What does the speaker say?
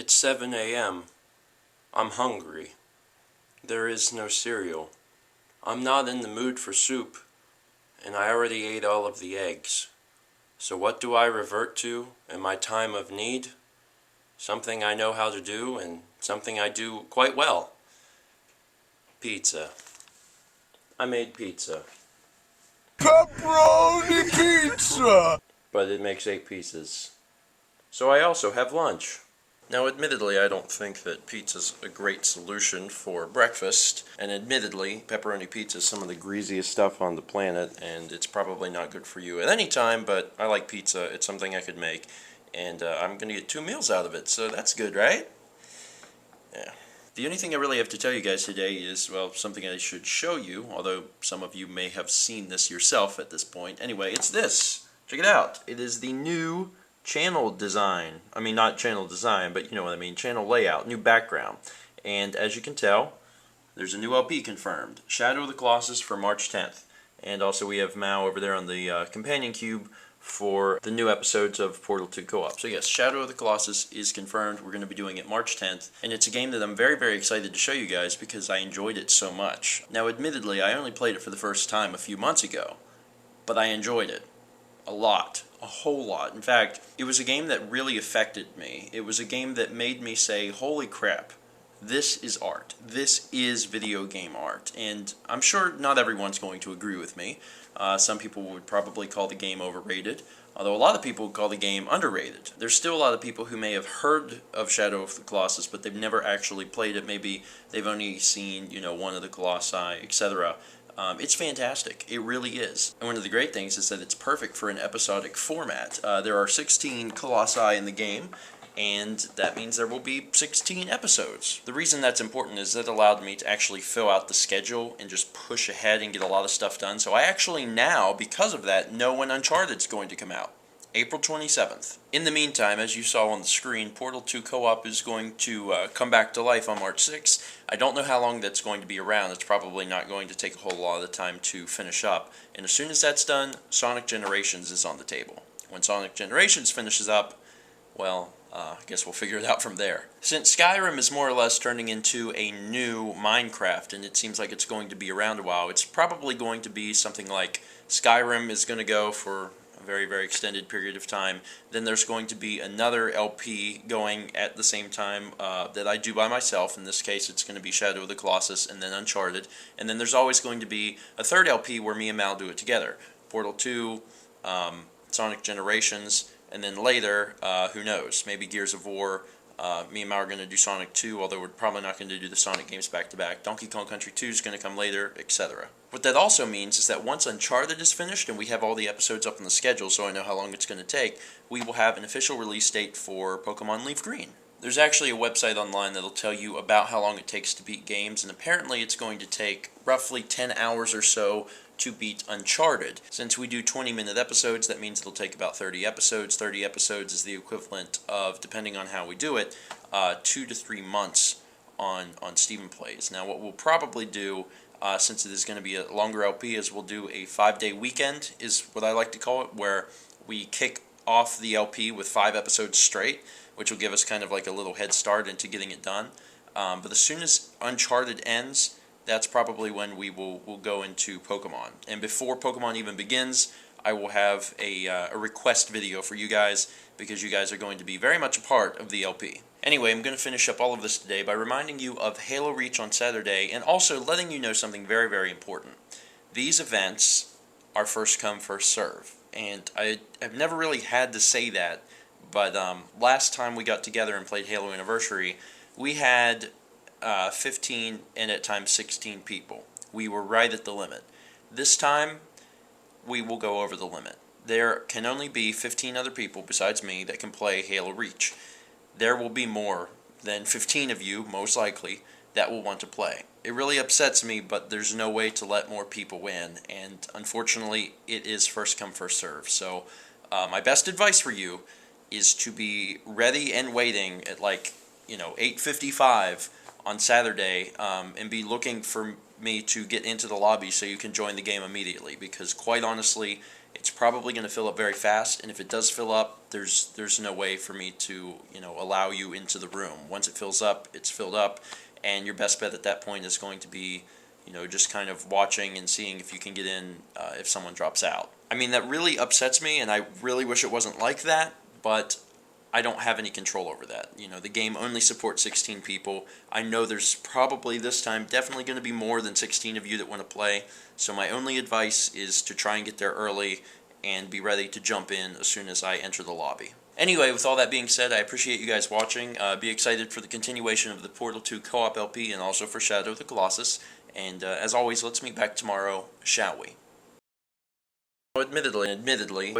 It's 7 a.m. I'm hungry. There is no cereal. I'm not in the mood for soup, and I already ate all of the eggs. So what do I revert to in my time of need? Something I know how to do, and something I do quite well. Pizza. I made pizza. Pepperoni pizza! But it makes 8 pieces. So I also have lunch. Now, admittedly, I don't think that pizza's a great solution for breakfast, and admittedly, pepperoni pizza is some of the greasiest stuff on the planet, and it's probably not good for you at any time, but I like pizza. It's something I could make, and I'm going to get 2 meals out of it, so that's good, right? Yeah. The only thing I really have to tell you guys today is, well, something I should show you, although some of you may have seen this yourself at this point. Anyway, it's this. Check it out. It is the new channel design. I mean, not channel design, but you know what I mean. Channel layout, new background. And as you can tell, there's a new LP confirmed. Shadow of the Colossus for March 10th. And also we have Mao over there on the companion cube for the new episodes of Portal 2 Co-op. So yes, Shadow of the Colossus is confirmed. We're going to be doing it March 10th. And it's a game that I'm very, very excited to show you guys because I enjoyed it so much. Now, admittedly, I only played it for the first time a few months ago, but I enjoyed it. A lot. A whole lot. In fact, it was a game that really affected me. It was a game that made me say, holy crap, this is art. This is video game art. And I'm sure not everyone's going to agree with me. Some people would probably call the game overrated, although a lot of people would call the game underrated. There's still a lot of people who may have heard of Shadow of the Colossus, but they've never actually played it. Maybe they've only seen, you know, one of the Colossi, etc. It's fantastic. It really is. And one of the great things is that it's perfect for an episodic format. There are 16 Colossi in the game, and that means there will be 16 episodes. The reason that's important is that it allowed me to actually fill out the schedule and just push ahead and get a lot of stuff done. So I actually now, because of that, know when Uncharted's going to come out. April 27th. In the meantime, as you saw on the screen, Portal 2 Co-op is going to come back to life on March 6th. I don't know how long that's going to be around. It's probably not going to take a whole lot of the time to finish up. And as soon as that's done, Sonic Generations is on the table. When Sonic Generations finishes up, well, I guess we'll figure it out from there. Since Skyrim is more or less turning into a new Minecraft, and it seems like it's going to be around a while, it's probably going to be something like Skyrim is going to go for a very, very extended period of time. Then there's going to be another LP going at the same time that I do by myself. In this case, it's going to be Shadow of the Colossus and then Uncharted. And then there's always going to be a third LP where me and Mal do it together. Portal 2, Sonic Generations, and then later, who knows, maybe Gears of War. Me and Mal are going to do Sonic 2, although we're probably not going to do the Sonic games back-to-back. Donkey Kong Country 2 is going to come later, etc. What that also means is that once Uncharted is finished and we have all the episodes up on the schedule so I know how long it's going to take, we will have an official release date for Pokemon Leaf Green. There's actually a website online that'll tell you about how long it takes to beat games, and apparently it's going to take roughly 10 hours or so to beat Uncharted. Since we do 20-minute episodes, that means it'll take about 30 episodes. 30 episodes is the equivalent of, depending on how we do it, 2 to 3 months on Steven Plays. Now, what we'll probably do, since it is going to be a longer LP, is we'll do a 5-day weekend, is what I like to call it, where we kick off the LP with 5 episodes straight, which will give us kind of like a little head start into getting it done. But as soon as Uncharted ends, that's probably when we'll go into Pokemon. And before Pokemon even begins, I will have a request video for you guys, because you guys are going to be very much a part of the LP. Anyway, I'm going to finish up all of this today by reminding you of Halo Reach on Saturday, and also letting you know something very, very important. These events are first come, first serve. And I've never really had to say that, but last time we got together and played Halo Anniversary, we had 15 and at times 16 people. We were right at the limit. This time, we will go over the limit. There can only be 15 other people besides me that can play Halo Reach. There will be more than 15 of you, most likely, that will want to play. It really upsets me, but there's no way to let more people in, and unfortunately, it is first come, first serve. So, my best advice for you is to be ready and waiting at 8:55 on Saturday, and be looking for me to get into the lobby so you can join the game immediately, because quite honestly, it's probably going to fill up very fast, and if it does fill up, there's no way for me to, allow you into the room. Once it fills up, it's filled up, and your best bet at that point is going to be, just kind of watching and seeing if you can get in if someone drops out. I mean, that really upsets me, and I really wish it wasn't like that, but I don't have any control over that. The game only supports 16 people. I know there's probably this time definitely going to be more than 16 of you that want to play, so my only advice is to try and get there early and be ready to jump in as soon as I enter the lobby. Anyway, with all that being said, I appreciate you guys watching. Be excited for the continuation of the Portal 2 co-op LP and also for Shadow of the Colossus. And as always, let's meet back tomorrow, shall we? Admittedly,